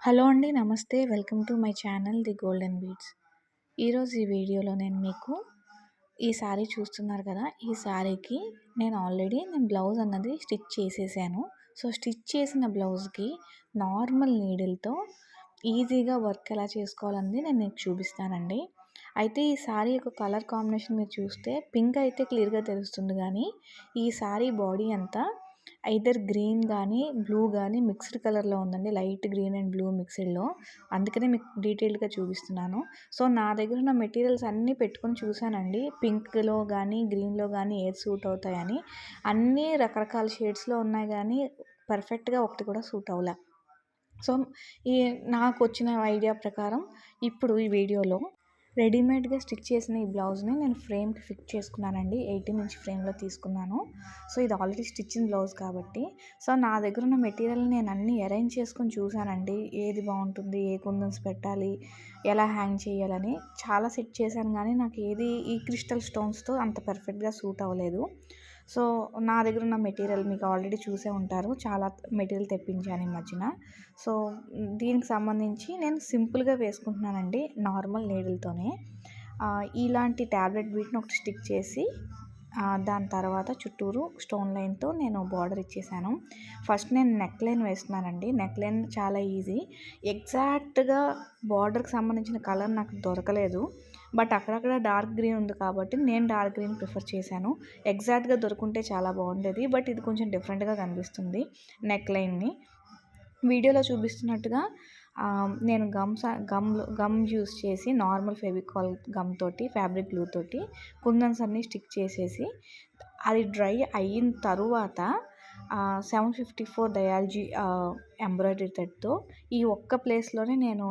Hello అండి. నమస్తే. Welcome to my channel the golden beads. ఈరోజు ఈ వీడియోలో నేను మీకు ఈ శారీ చూస్తున్నారు కదా! ఈ శారీకి నేను బ్లౌజ్ అన్నది స్టిచ్ చేసేసాను. సో, స్టిచ్ చేసిన బ్లౌజ్‌కి నార్మల్ నీడిల్‌తో ఈజీగా వర్క్ ఎలా చేసుకోవాలనేది నేను మీకు చూపిస్తానండి. అయితే ఈ శారీ యొక్క కలర్ కాంబినేషన్ మీరు చూస్తే పింక్ అయితే క్లియర్‌గా తెలుస్తుంది గానీ, ఈ శారీ బాడీ అంతా ఐదర్ గ్రీన్ గానీ, బ్లూ గానీ మిక్స్డ్ కలర్‌లో ఉందండి. లైట్ గ్రీన్ అండ్ బ్లూ మిక్స్డ్‌లో. అందుకనే మీకు డీటెయిల్డ్‌గా చూపిస్తున్నాను. సో, నా దగ్గర ఉన్న మెటీరియల్స్ అన్నీ పెట్టుకొని చూసానండి. పింక్‌లో గానీ, గ్రీన్‌లో గానీ ఏది సూట్ అవుతాయని. అన్నీ రకరకాల షేడ్స్‌లో ఉన్నాయి గానీ, పర్ఫెక్ట్‌గా ఒకటి కూడా సూట్ అవ్వల. సో, ఈ నాకొచ్చిన ఐడియా ప్రకారం ఇప్పుడు ఈ వీడియోలో రెడీమేడ్‌గా స్టిచ్ చేసిన ఈ బ్లౌజ్‌ని నేను ఫ్రేమ్‌కి ఫిక్స్ చేసుకున్నానండి. 18 ఇంచ్ ఫ్రేమ్‌లో తీసుకున్నాను. సో, ఇది ఆల్రెడీ స్టిచ్చింగ్ బ్లౌజ్ కాబట్టి, సో, నా దగ్గర ఉన్న మెటీరియల్‌ని నేను అన్నీ అరేంజ్ చేసుకొని చూసానండి. ఏది బావుంటుంది, ఏ కుందన్స్ పెట్టాలి, ఎలా హ్యాంగ్ చేయాలని చాలా సెట్ చేశాను గానీ, నాకు ఏది ఈ క్రిస్టల్ స్టోన్స్‌తో అంత పర్ఫెక్ట్‌గా సూట్ అవ్వలేదు. సో, నా దగ్గర ఉన్న మెటీరియల్ మీకు ఆల్రెడీ చూసే ఉంటారు. చాలా మెటీరియల్ తెప్పించాను ఈ మధ్యన. సో, దీనికి సంబంధించి నేను సింపుల్‌గా వేసుకుంటున్నానండి నార్మల్ నీడిల్‌తోనే. ఇలాంటి టాబ్లెట్ బీడ్‌ని ఒకటి స్టిక్ చేసి దాని తర్వాత చుట్టూరు స్టోన్ లైన్‌తో నేను బార్డర్ ఇచ్చేసాను. ఫస్ట్ నేను నెక్ లైన్ వేస్తున్నానండి. నెక్ లైన్ చాలా ఈజీ. ఎగ్జాక్ట్‌గా బార్డర్‌కి సంబంధించిన కలర్ నాకు దొరకలేదు. బట్ అక్కడక్కడ డార్క్ గ్రీన్ ఉంది కాబట్టి నేను డార్క్ గ్రీన్ ప్రిఫర్ చేశాను. ఎగ్జాక్ట్‌గా దొరుకుంటే చాలా బాగుండేది. బట్ ఇది కొంచెం డిఫరెంట్‌గా కనిపిస్తుంది నెక్ లైన్‌ని. వీడియోలో చూపిస్తున్నట్టుగా నేను గమ్ యూస్ చేసి నార్మల్ ఫెవికాల్ గమ్ తోటి, ఫ్యాబ్రిక్ గ్లూ తోటి కుందన్స్ అన్నీ స్టిక్ చేసేసి, అది డ్రై అయిన తరువాత 754 డయాలజీ ఎంబ్రాయిడరీ థ్రెడ్‌తో ఈ ఒక్క ప్లేస్‌లోనే నేను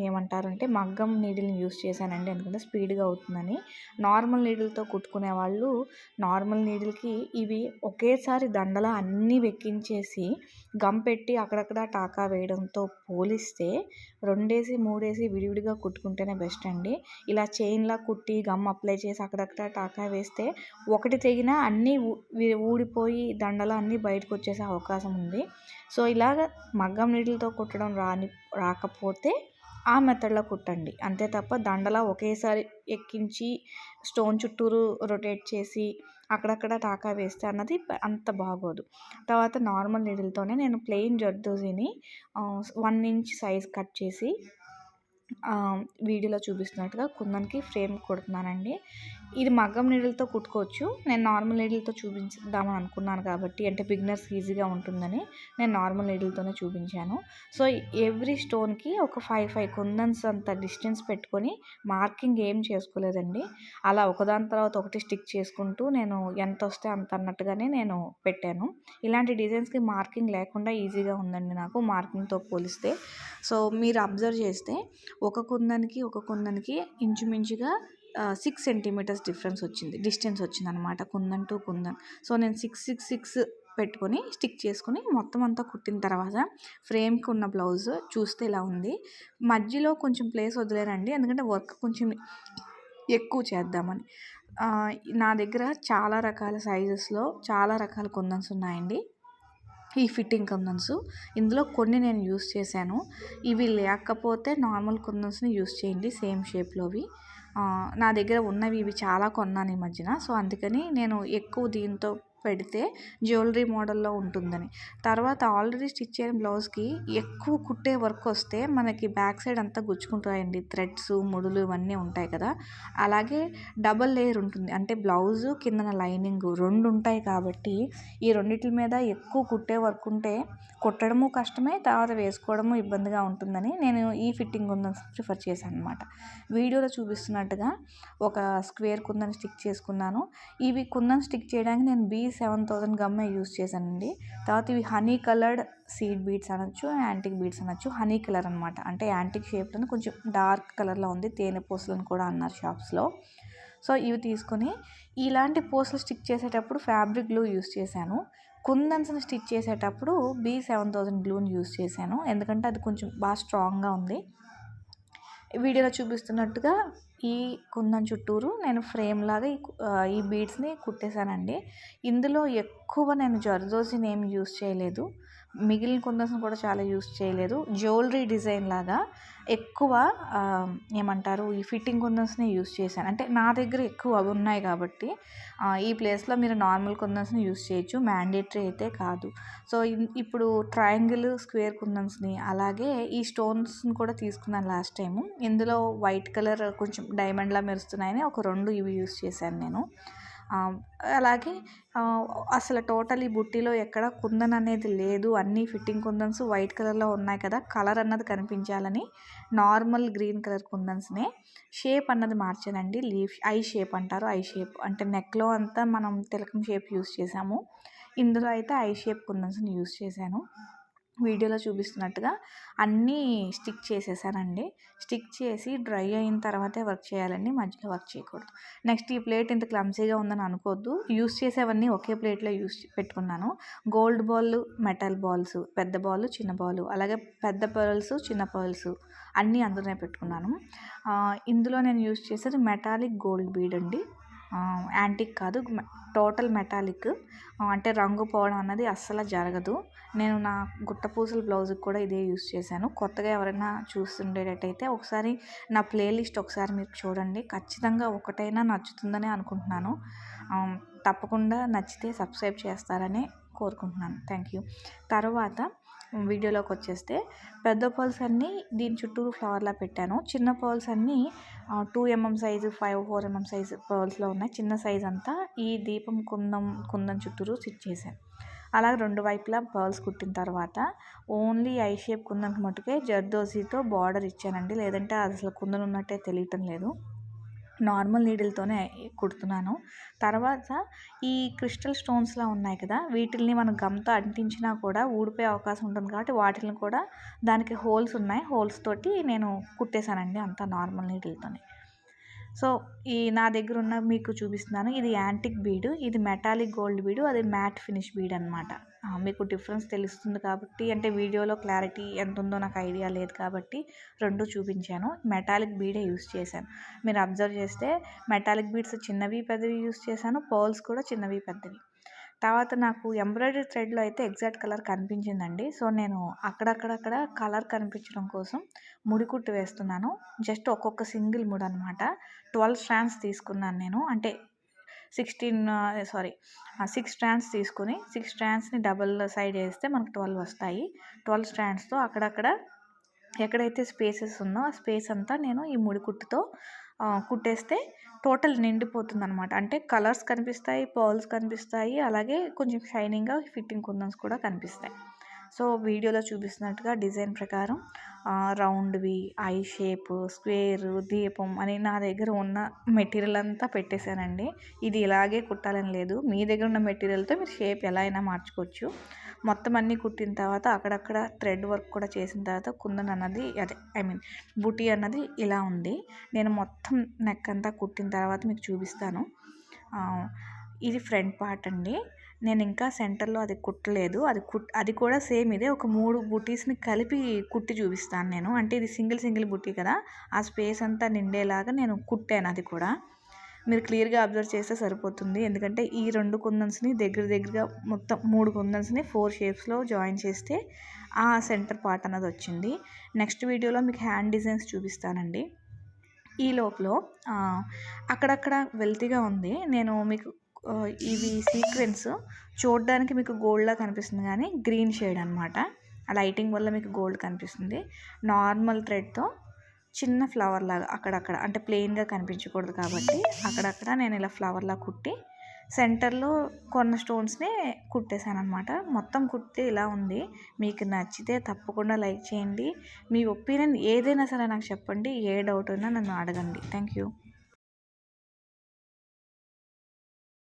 ఏమంటారంటే మగ్గం నీడిల్‌ని యూస్ చేశానండి. ఎందుకంటే స్పీడ్‌గా అవుతుందని. నార్మల్ నీడిల్‌తో కుట్టుకునే వాళ్ళు నార్మల్ నీడిల్‌కి ఇవి ఒకేసారి దండలా అన్నీ వెక్కించేసి గమ్ పెట్టి అక్కడక్కడ టాకా వేయడంతో పోలిస్తే 2 3 విడివిడిగా కుట్టుకుంటేనే బెస్ట్ అండి. ఇలా చైన్‌లా కుట్టి గమ్ అప్లై చేసి అక్కడక్కడ టాకా వేస్తే ఒకటి తెగినా అన్నీ ఊడిపోయి దండలా అన్నీ బయటకొచ్చేసే అవకాశం ఉంది. సో, ఇలాగ మగ్గం నీడిల్‌తో కుట్టడం రాకపోతే ఆ మెథడ్‌లో కుట్టండి. అంతే తప్ప దండలా ఒకేసారి ఎక్కించి స్టోన్ చుట్టూరు రొటేట్ చేసి అక్కడక్కడ టాకా వేస్తే అన్నది అంత బాగోదు. తర్వాత నార్మల్ నీడిల్‌తోనే నేను ప్లెయిన్ జర్దోజీని 1 ఇంచ్ సైజ్ కట్ చేసి వీడియోలో చూపిస్తున్నట్టుగా కుందన్‌కి ఫ్రేమ్ కుడుతున్నానండి. ఇది మగ్గం నీడిల్‌తో కుట్టుకోవచ్చు. నేను నార్మల్ నీడిల్‌తో చూపించుదామని అనుకున్నాను కాబట్టి, అంటే బిగినర్స్‌కి ఈజీగా ఉంటుందని నేను నార్మల్ నీడిల్‌తోనే చూపించాను. సో, ఎవ్రీ స్టోన్‌కి ఒక 5 కుందన్స్ అంత డిస్టెన్స్ పెట్టుకొని మార్కింగ్ ఏం చేసుకోలేదండి. అలా ఒకదాని తర్వాత ఒకటి స్టిక్ చేసుకుంటూ నేను ఎంతొస్తే అంత అన్నట్టుగానే నేను పెట్టాను. ఇలాంటి డిజైన్స్‌కి మార్కింగ్ లేకుండా ఈజీగా ఉందండి నాకు మార్కింగ్‌తో పోలిస్తే. సో, మీరు అబ్జర్వ్ చేస్తే ఒక కుందన్‌కి ఇంచుమించుగా 6 సెంటీమీటర్స్ డిస్టెన్స్ వచ్చిందనమాట కుందన్ టు కుందన్. సో, నేను 6 పెట్టుకొని స్టిక్ చేసుకొని మొత్తం అంతా కుట్టిన తర్వాత ఫ్రేమ్‌కి ఉన్న బ్లౌజ్ చూస్తే ఇలా ఉంది. మధ్యలో కొంచెం ప్లేస్ వదిలానండి. ఎందుకంటే వర్క్ కొంచెం ఎక్కువ చేద్దామని. నా దగ్గర చాలా రకాల సైజెస్‌లో చాలా రకాల కుందన్స్ ఉన్నాయండి. ఈ ఫిట్టింగ్ కుందన్స్. ఇందులో కొన్ని నేను యూస్ చేశాను. ఇవి లేకపోతే నార్మల్ కుందన్స్‌ని యూస్ చేయండి సేమ్ షేప్‌లోవి. నా దగ్గర ఉన్నవి ఇవి చాలా కొన్నాను ఈ మధ్యన. సో, అందుకని నేను ఎక్కువ దీంతో పెడితే జ్యువెలరీ మోడల్లో ఉంటుందని. తర్వాత ఆల్రెడీ స్టిచ్ అయిన బ్లౌజ్‌కి ఎక్కువ కుట్టే వర్క్ వస్తే మనకి బ్యాక్ సైడ్ అంతా గుచ్చుకుంటాయండి. థ్రెడ్స్, ముడులు ఇవన్నీ ఉంటాయి కదా! అలాగే డబుల్ లేయర్ ఉంటుంది. అంటే బ్లౌజు కిందన లైనింగు 2 ఉంటాయి కాబట్టి ఈ రెండిట్ల మీద ఎక్కువ కుట్టే వర్క్ ఉంటే కుట్టడము కష్టమే, తర్వాత వేసుకోవడము ఇబ్బందిగా ఉంటుందని నేను ఈ ఫిట్టింగ్ కుందన్స్ ప్రిఫర్ చేశాను అనమాట. వీడియోలో చూపిస్తున్నట్టుగా ఒక స్క్వేర్ కుందన్ స్టిక్ చేసుకున్నాను. ఇవి కుందన్ స్టిక్ చేయడానికి నేను B7000 గమ్మే యూస్ చేశానండి. తర్వాత ఇవి హనీ కలర్డ్ సీడ్ బీడ్స్ అనొచ్చు, యాంటిక్ బీడ్స్ అనొచ్చు. హనీ కలర్ అనమాట. అంటే యాంటిక్ షేప్‌లోనే కొంచెం డార్క్ కలర్‌లో ఉంది. తేనె పూసలని కూడా అన్నారు షాప్స్‌లో. సో, ఇవి తీసుకొని ఇలాంటి పూసలు స్టిక్ చేసేటప్పుడు ఫ్యాబ్రిక్ గ్లూ యూస్ చేశాను. కుందన్స్‌ని స్టిచ్ చేసేటప్పుడు B7000 గ్లూని యూస్ చేశాను. ఎందుకంటే అది కొంచెం బాగా స్ట్రాంగ్‌గా ఉంది. వీడియోలో చూపిస్తున్నట్టుగా ఈ కుందన్ చుట్టూరు నేను ఫ్రేమ్ లాగా ఈ బీడ్స్‌ని కుట్టేశానండి. ఇందులో ఎక్కువ నేను జర్దోసిని ఏమి యూస్ చేయలేదు. మిగిలిన కుందన్స్ని కూడా చాలా యూస్ చేయలేదు. జ్యువెలరీ డిజైన్ లాగా ఎక్కువ ఏమంటారు ఈ ఫిట్టింగ్ కుందన్స్ని యూస్ చేశాను. అంటే నా దగ్గర ఎక్కువ అవి ఉన్నాయి కాబట్టి ఈ ప్లేస్లో మీరు నార్మల్ కుందన్స్ని యూస్ చేయొచ్చు, మ్యాండేటరీ అయితే కాదు. సో ఇప్పుడు ట్రయాంగిల్, స్క్వేర్ కుందన్స్ని అలాగే ఈ స్టోన్స్ని కూడా తీసుకున్నాను లాస్ట్ టైము. ఇందులో వైట్ కలర్ కొంచెం డైమండ్లా మెరుస్తున్నాయని ఒక 2 ఇవి యూస్ చేశాను నేను. అలాగే అసలు టోటల్ ఈ బుట్టీలో ఎక్కడ కుందన్ అనేది లేదు, అన్నీ ఫిట్టింగ్ కుందన్స్ వైట్ కలర్లో ఉన్నాయి కదా, కలర్ అన్నది కనిపించాలని నార్మల్ గ్రీన్ కలర్ కుందన్స్నే షేప్ అన్నది మార్చానండి. లీఫ్ ఐ షేప్ అంటారు, ఐ షేప్ అంటే నెక్లో అంతా మనం తిలకం షేప్ యూస్ చేసాము, ఇందులో అయితే ఐ షేప్ కుందన్స్ని యూస్ చేశాను. వీడియోలో చూపిస్తున్నట్టుగా అన్నీ స్టిక్ చేసేసానండి. స్టిక్ చేసి డ్రై అయిన తర్వాతే వర్క్ చేయాలండి, మధ్యలో వర్క్ చేయకూడదు. నెక్స్ట్ ఈ ప్లేట్ ఇంత క్లమ్సీగా ఉందని అనుకోవద్దు, యూస్ చేసేవన్నీ ఒకే ప్లేట్లో పెట్టుకున్నాను. గోల్డ్ బాల్, మెటల్ బాల్స్, పెద్ద బాల్, చిన్న బాల్, అలాగే పెద్ద పర్ల్స్, చిన్న పర్ల్స్ అన్నీ అందులోనే పెట్టుకున్నాను. ఇందులో నేను యూస్ చేసేది మెటాలిక్ గోల్డ్ బీడ్ అండి, యాంటిక్ కాదు, టోటల్ మెటాలిక్. అంటే రంగు పోవడం అన్నది అస్సలు జరగదు. నేను నా గుట్టపూసల బ్లౌజ్కి కూడా ఇదే యూస్ చేశాను. కొత్తగా ఎవరైనా చూస్తుండేటట్టయితే ఒకసారి నా ప్లేలిస్ట్ ఒకసారి మీరు చూడండి, ఖచ్చితంగా ఒకటైనా నచ్చుతుందని అనుకుంటున్నాను. తప్పకుండా నచ్చితే సబ్స్క్రైబ్ చేస్తారని కోరుకుంటున్నాను. Thank you. తర్వాత వీడియోలోకి వచ్చేస్తే పెద్ద పర్ల్స్ అన్నీ దీని చుట్టూరు ఫ్లవర్లా పెట్టాను. చిన్న పర్ల్స్ అన్నీ 2 mm సైజు, 4 mm సైజు పర్ల్స్లో ఉన్నాయి. చిన్న సైజ్ అంతా ఈ దీపం కుందం చుట్టూరు స్టిచ్ చేశాను. అలాగే 2 వైపులా పర్ల్స్ కుట్టిన తర్వాత ఓన్లీ ఐ షేప్ కుందన్కి మట్టుకే జర్దోజీతో బార్డర్ ఇచ్చానండి, లేదంటే అసలు కుందన్ ఉన్నట్టే తెలియటం లేదు. నార్మల్ నీడిల్తోనే కుడుతున్నాను. తర్వాత ఈ క్రిస్టల్ స్టోన్స్లా ఉన్నాయి కదా, వీటిల్ని మనం గమ్తో అంటించినా కూడా ఊడిపోయే అవకాశం ఉంటుంది కాబట్టి వాటిని కూడా దానికి హోల్స్ ఉన్నాయి, హోల్స్ తోటి నేను కుట్టేశానండి, అంతా నార్మల్ నీడిల్తోనే. సో ఈ నా దగ్గర ఉన్న మీకు చూపిస్తున్నాను, ఇది యాంటిక్ బీడు, ఇది మెటాలిక్ గోల్డ్ బీడు, అది మ్యాట్ ఫినిష్ బీడ్ అనమాట. మీకు డిఫరెన్స్ తెలుస్తుంది కాబట్టి, అంటే వీడియోలో క్లారిటీ ఎంత ఉందో నాకు ఐడియా లేదు కాబట్టి 2 చూపించాను. మెటాలిక్ బీడే యూస్ చేశాను. మీరు అబ్జర్వ్ చేస్తే మెటాలిక్ బీడ్స్ చిన్నవి పెద్దవి యూస్ చేశాను, పర్ల్స్ కూడా చిన్నవి పెద్దవి. తర్వాత నాకు ఎంబ్రాయిడరీ థ్రెడ్లో అయితే ఎగ్జాక్ట్ కలర్ కనిపించిందండి. సో నేను అక్కడక్కడ కలర్ కనిపించడం కోసం ముడి కుట్టు వేస్తున్నాను. జస్ట్ ఒక్కొక్క సింగిల్ ముడి అనమాట. 12 స్ట్రాండ్స్ తీసుకున్నాను నేను, అంటే 6 స్ట్రాండ్స్ తీసుకుని 6 స్ట్రాండ్స్ని డబల్ సైడ్ వేస్తే మనకు 12 వస్తాయి. 12 స్ట్రాండ్స్తో అక్కడక్కడ ఎక్కడైతే స్పేసెస్ ఉందో ఆ స్పేస్ అంతా నేను ఈ ముడి కుట్టుతో కుట్టేస్తే టోటల్ నిండిపోతుంది అనమాట. అంటే కలర్స్ కనిపిస్తాయి, పర్ల్స్ కనిపిస్తాయి, అలాగే కొంచెం షైనింగ్గా ఫిట్టింగ్ కుందన్స్ కూడా కనిపిస్తాయి. సో వీడియోలో చూపిస్తున్నట్టుగా డిజైన్ ప్రకారం రౌండ్వి, ఐ షేప్, స్క్వేర్, దీపం అని నా దగ్గర ఉన్న మెటీరియల్ అంతా పెట్టేశానండి. ఇది ఇలాగే కుట్టాలని లేదు, మీ దగ్గర ఉన్న మెటీరియల్తో మీరు షేప్ ఎలా అయినా మార్చుకోవచ్చు. మొత్తం అన్నీ కుట్టిన తర్వాత అక్కడక్కడ థ్రెడ్ వర్క్ కూడా చేసిన తర్వాత కుందన్ అన్నది బుటీ అన్నది ఇలా ఉంది. నేను మొత్తం నెక్ అంతా కుట్టిన తర్వాత మీకు చూపిస్తాను. ఇది ఫ్రంట్ పార్ట్ అండి. నేను ఇంకా సెంటర్లో అది కుట్టలేదు, అది కూడా సేమ్ ఇదే, ఒక 3 బుటీస్ని కలిపి కుట్టి చూపిస్తాను నేను. అంటే ఇది సింగిల్ బుటీ కదా, ఆ స్పేస్ అంతా నిండేలాగా నేను కుట్టాను. అది కూడా మీరు క్లియర్గా అబ్జర్వ్ చేస్తే సరిపోతుంది, ఎందుకంటే ఈ 2 కుందన్స్ని దగ్గరగా మొత్తం 3 కుందన్స్ని 4 షేప్స్లో జాయిన్ చేస్తే ఆ సెంటర్ పార్ట్ అన్నది వచ్చింది. నెక్స్ట్ వీడియోలో మీకు హ్యాండ్ డిజైన్స్ చూపిస్తానండి. ఈ లోపల అక్కడక్కడ వెల్తీగా ఉంది. నేను మీకు ఇవి సీక్వెన్స్ చూడడానికి మీకు గోల్డ్లా కనిపిస్తుంది కానీ గ్రీన్ షేడ్ అనమాట, ఆ లైటింగ్ వల్ల మీకు గోల్డ్ కనిపిస్తుంది. నార్మల్ థ్రెడ్తో చిన్న ఫ్లవర్ లాగా అక్కడక్కడ, అంటే ప్లెయిన్గా కనిపించకూడదు కాబట్టి అక్కడక్కడ నేను ఇలా ఫ్లవర్లా కుట్టి సెంటర్లో కొన్ని స్టోన్స్ని కుట్టేశాను అనమాట. మొత్తం కుట్టి ఇలా ఉంది. మీకు నచ్చితే తప్పకుండా లైక్ చేయండి. మీ ఒపీనియన్ ఏదైనా సరే నాకు చెప్పండి, ఏ డౌట్ అయినా నన్ను అడగండి. Thank you.